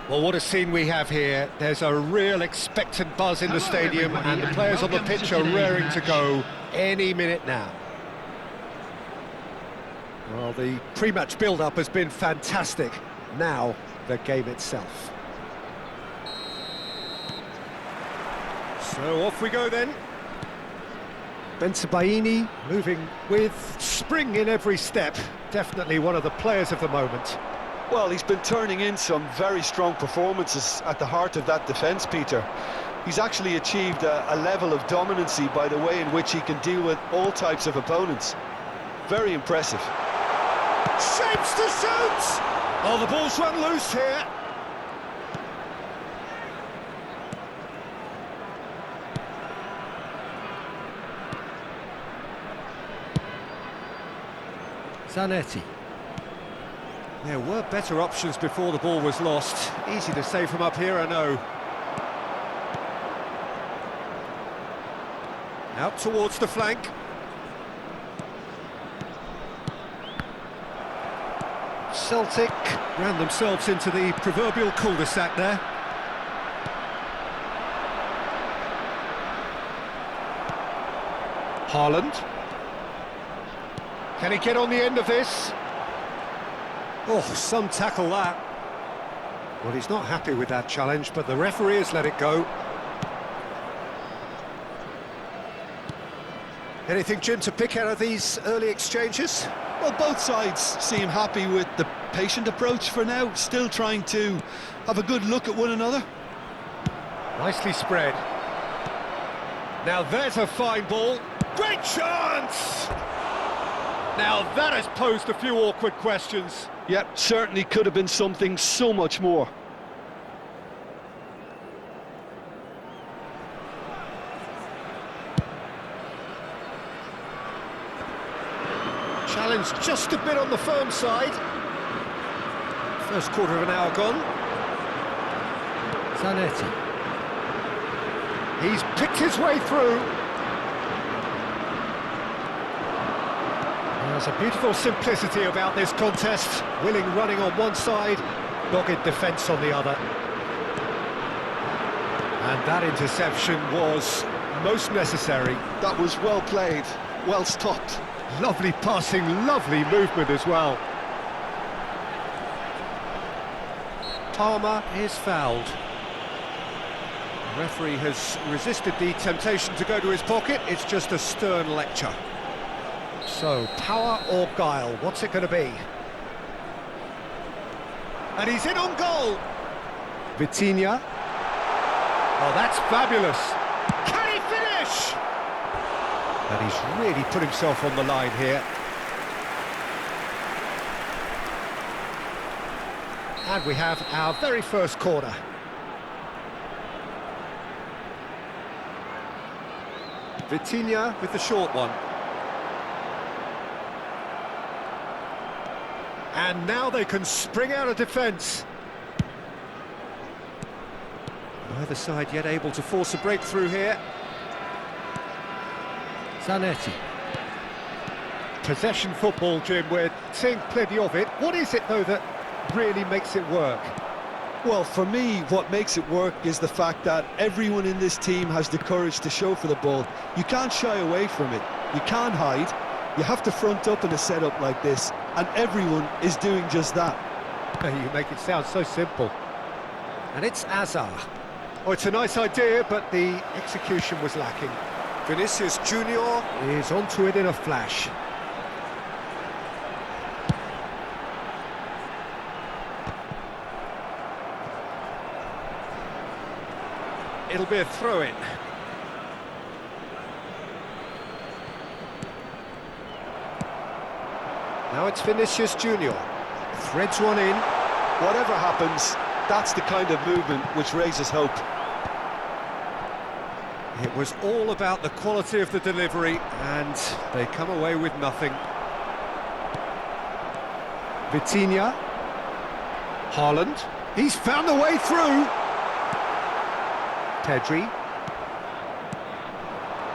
Well, what a scene we have here. There's a real expectant buzz in the stadium, and the players on the pitch are raring to go any minute now. Well, the pre-match build-up has been fantastic. Now, the game itself. So off we go then. Bensebaini moving with spring in every step. Definitely one of the players of the moment. Well, he's been turning in some very strong performances at the heart of that defence, Peter. He's actually achieved a level of dominancy by the way in which he can deal with all types of opponents. Very impressive. Shapes to shoot! Oh, the ball's run loose here. Zanetti. There were better options before the ball was lost. Easy to say from up here, I know. Out towards the flank. Celtic ran themselves into the proverbial cul-de-sac there. Haaland. Can he get on the end of this? Oh, some tackle that. Well, he's not happy with that challenge, but the referee has let it go. Anything, Jim, to pick out of these early exchanges? Well, both sides seem happy with the patient approach for now, still trying to have a good look at one another. Nicely spread. Now there's a fine ball. Great chance! Now that has posed a few awkward questions. Yep, certainly could have been something so much more. Challenge just a bit on the firm side. First quarter of an hour gone. Zanetti. He's picked his way through. There's a beautiful simplicity about this contest. Willing running on one side, dogged defence on the other. And that interception was most necessary. That was well played, well stopped. Lovely passing, lovely movement as well. Palmer is fouled. The referee has resisted the temptation to go to his pocket. It's just a stern lecture. So, power or guile, what's it going to be? And he's in on goal! Vitinha. Oh, that's fabulous! Can he finish? And he's really put himself on the line here. And we have our very first corner. Vitinha with the short one. And now they can spring out of defence. Neither side yet able to force a breakthrough here. Zanetti. Possession football, Jim, we're seeing plenty of it. What is it, though, that really makes it work? Well, for me, what makes it work is the fact that everyone in this team has the courage to show for the ball. You can't shy away from it. You can't hide. You have to front up in a setup like this, and everyone is doing just that. You make it sound so simple. And it's Azar. Oh, it's a nice idea, but the execution was lacking. Vinicius Junior is onto it in a flash. It'll be a throw-in. Now it's Vinicius Junior. Threads one in. Whatever happens, that's the kind of movement which raises hope. It was all about the quality of the delivery, and they come away with nothing. Vitinha. Haaland. He's found a way through. Pedri.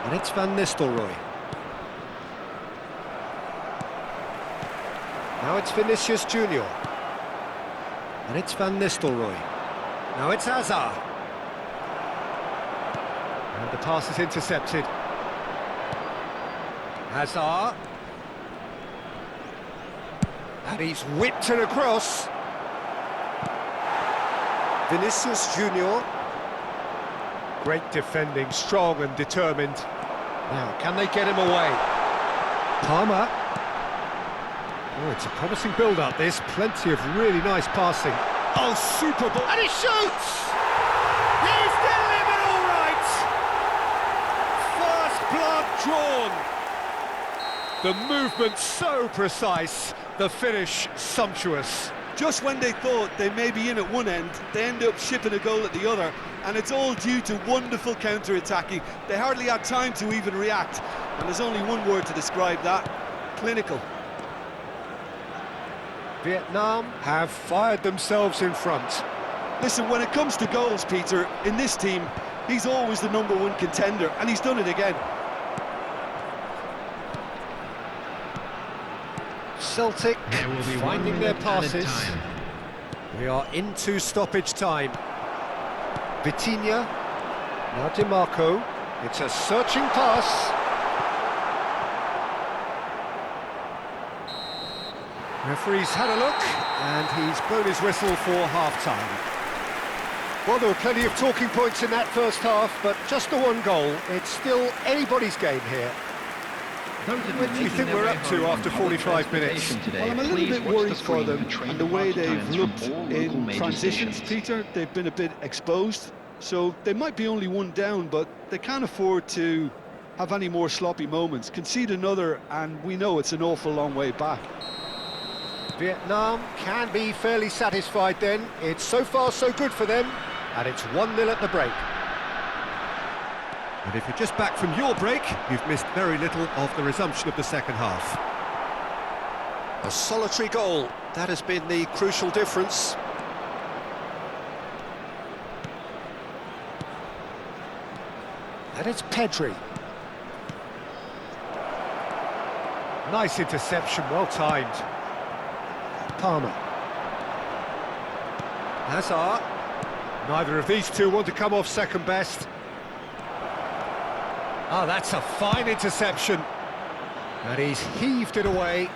And it's Van Nistelrooy. Now it's Vinicius Junior. And it's Van Nistelrooy. Now it's Hazard. And the pass is intercepted. Hazard. And he's whipped it across. Vinicius Junior. Great defending, strong and determined. Now, can they get him away? Palmer. Oh, it's a promising build-up, this. Plenty of really nice passing. Oh, super ball. And he shoots! He's delivered all right! First blood drawn. The movement so precise, the finish sumptuous. Just when they thought they may be in at one end, they end up shipping a goal at the other, and it's all due to wonderful counter-attacking. They hardly had time to even react, and there's only one word to describe that: clinical. Vietnam have fired themselves in front. Listen, when it comes to goals, Peter, in this team, he's always the #1 contender, and he's done it again. Celtic finding their passes. We are into stoppage time. Vitinha, now DiMarco. It's a searching pass. Referee's had a look, and he's blown his whistle for half-time. Well, there were plenty of talking points in that first half, but just the one goal. It's still anybody's game here. What do you think we're up to after 45 minutes? Well, I'm a little bit worried for them and the way they've looked in transitions, Peter. They've been a bit exposed, so they might be only one down, but they can't afford to have any more sloppy moments. Concede another, and we know it's an awful long way back. Vietnam can be fairly satisfied then. It's so far so good for them, and it's 1-0 at the break. And if you're just back from your break, you've missed very little of the resumption of the second half. A solitary goal, that has been the crucial difference. And it's Potw. Nice interception, well timed. Palmer. Hazard. Neither of these two want to come off second best. Ah, that's a fine interception. And he's heaved it away.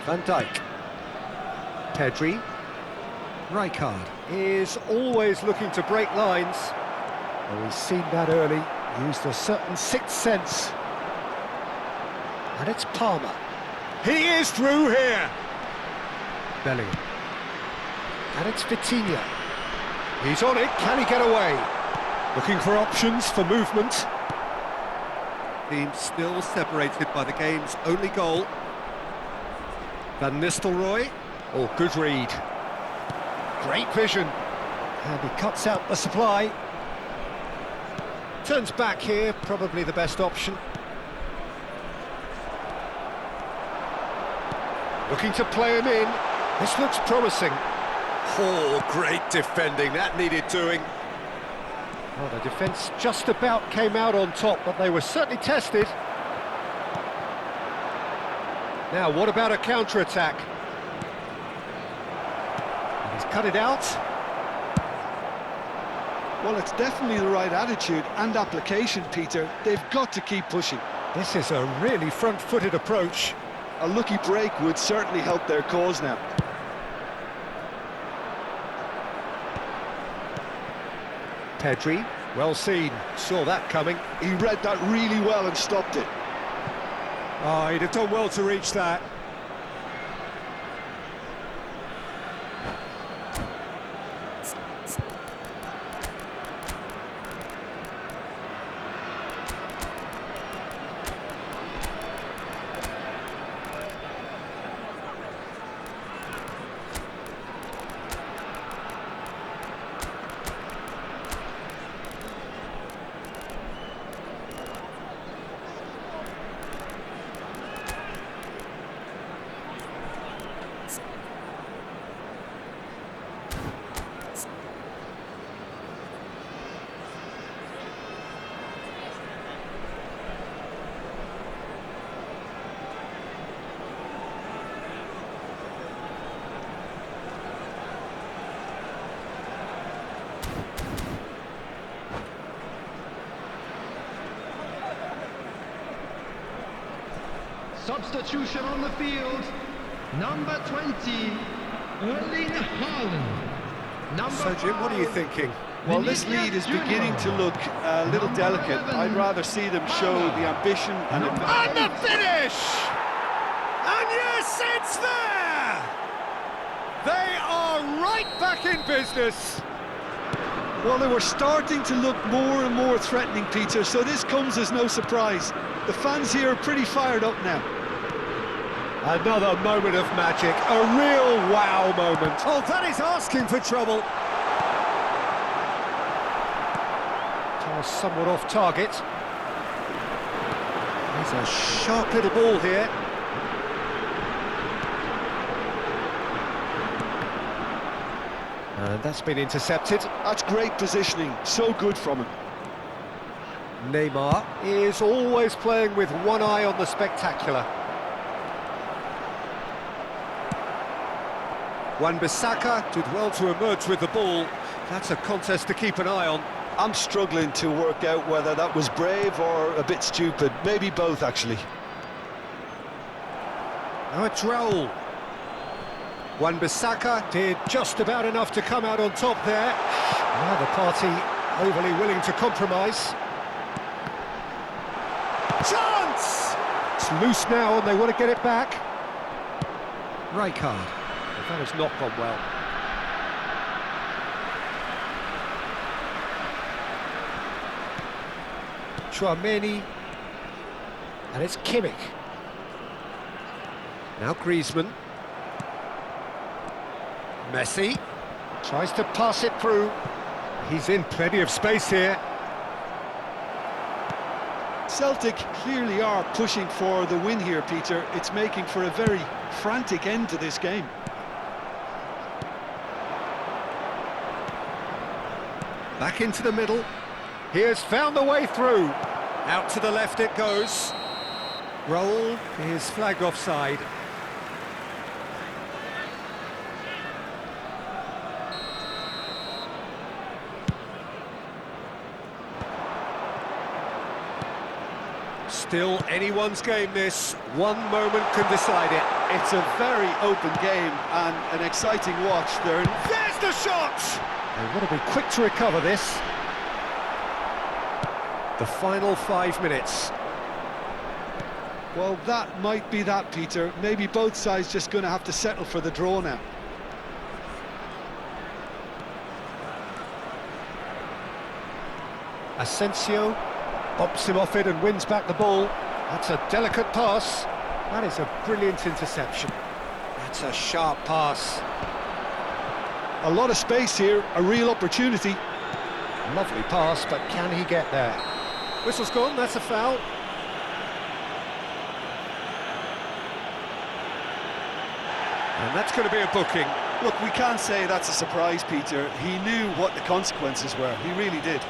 Van Dijk. Pedri. Rijkaard is always looking to break lines. Well, we've seen that early. Used a certain sixth sense. And it's Palmer. He is through here. Bellingham. And it's Vitinha. He's on it, can he get away? Looking for options for movement. Team still separated by the game's only goal. Van Nistelrooy. Oh, good read. Great vision. And he cuts out the supply. Turns back here, probably the best option. Looking to play him in. This looks promising. Oh, great defending, that needed doing. Well, the defence just about came out on top, but they were certainly tested. Now, what about a counter-attack? He's cut it out. Well, it's definitely the right attitude and application, Peter. They've got to keep pushing. This is a really front-footed approach. A lucky break would certainly help their cause now. Pedri, well seen, saw that coming. He read that really well and stopped it. Oh, he'd have done well to reach that. Substitution on the field. Number 20, Erling Haaland. Number So, Jim, what are you 5, thinking? Well, this lead is beginning to look a little delicate. I'd rather see them show the ambition and advance. And the finish! And yes, it's there! They are right back in business. Well, they were starting to look more and more threatening, Peter, so this comes as no surprise. The fans here are pretty fired up now. Another moment of magic, a real wow moment. Oh, that is asking for trouble. Pass somewhat off target. There's a sharp little ball here. And that's been intercepted. That's great positioning, so good from him. Neymar is always playing with one eye on the spectacular. Wan-Bissaka did well to emerge with the ball. That's a contest to keep an eye on. I'm struggling to work out whether that was brave or a bit stupid. Maybe both, actually. Now it's Raul. Wan-Bissaka did just about enough to come out on top there. Neither party overly willing to compromise. Chance! It's loose now and they want to get it back. Rijkaard. That has not gone well. Tchouaméni. And it's Kimmich. Now Griezmann. Messi tries to pass it through. He's in plenty of space here. Celtic clearly are pushing for the win here, Peter. It's making for a very frantic end to this game. Back into the middle. He has found the way through. Out to the left it goes. Raul is flagged offside. Still anyone's game this. One moment can decide it. It's a very open game and an exciting watch. There's the shot! They want to be quick to recover this. The final 5 minutes. Well, that might be that, Peter. Maybe both sides just going to have to settle for the draw now. Asensio bops him off it and wins back the ball. That's a delicate pass. That is a brilliant interception. That's a sharp pass. A lot of space here, a real opportunity. Lovely pass, but can he get there? Whistle's gone, that's a foul. And that's going to be a booking. Look, we can't say that's a surprise, Peter. He knew what the consequences were. He really did.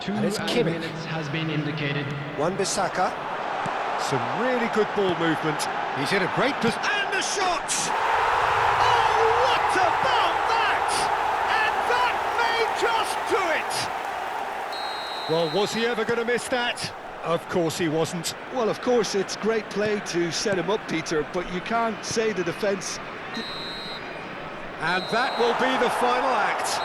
And it's Kimmich. minutes has been indicated. Wan-Bissaka. Some really good ball movement. He's in a great position. And the shot! Oh, what about that? And that may just do it! Well, was he ever going to miss that? Of course he wasn't. Well, of course, it's great play to set him up, Peter, but you can't say the defence... And that will be the final act.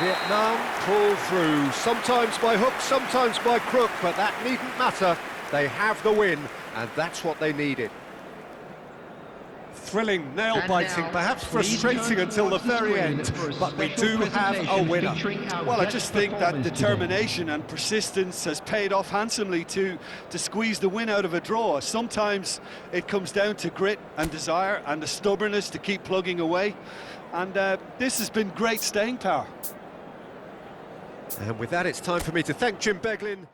Vietnam pull through, sometimes by hook, sometimes by crook, but that needn't matter. They have the win, and that's what they needed. Thrilling, nail-biting, perhaps frustrating until the very end, but we do have a winner. Well, I just think that determination and persistence has paid off handsomely to squeeze the win out of a draw. Sometimes it comes down to grit and desire and the stubbornness to keep plugging away, and this has been great staying power. And with that, it's time for me to thank Jim Beglin.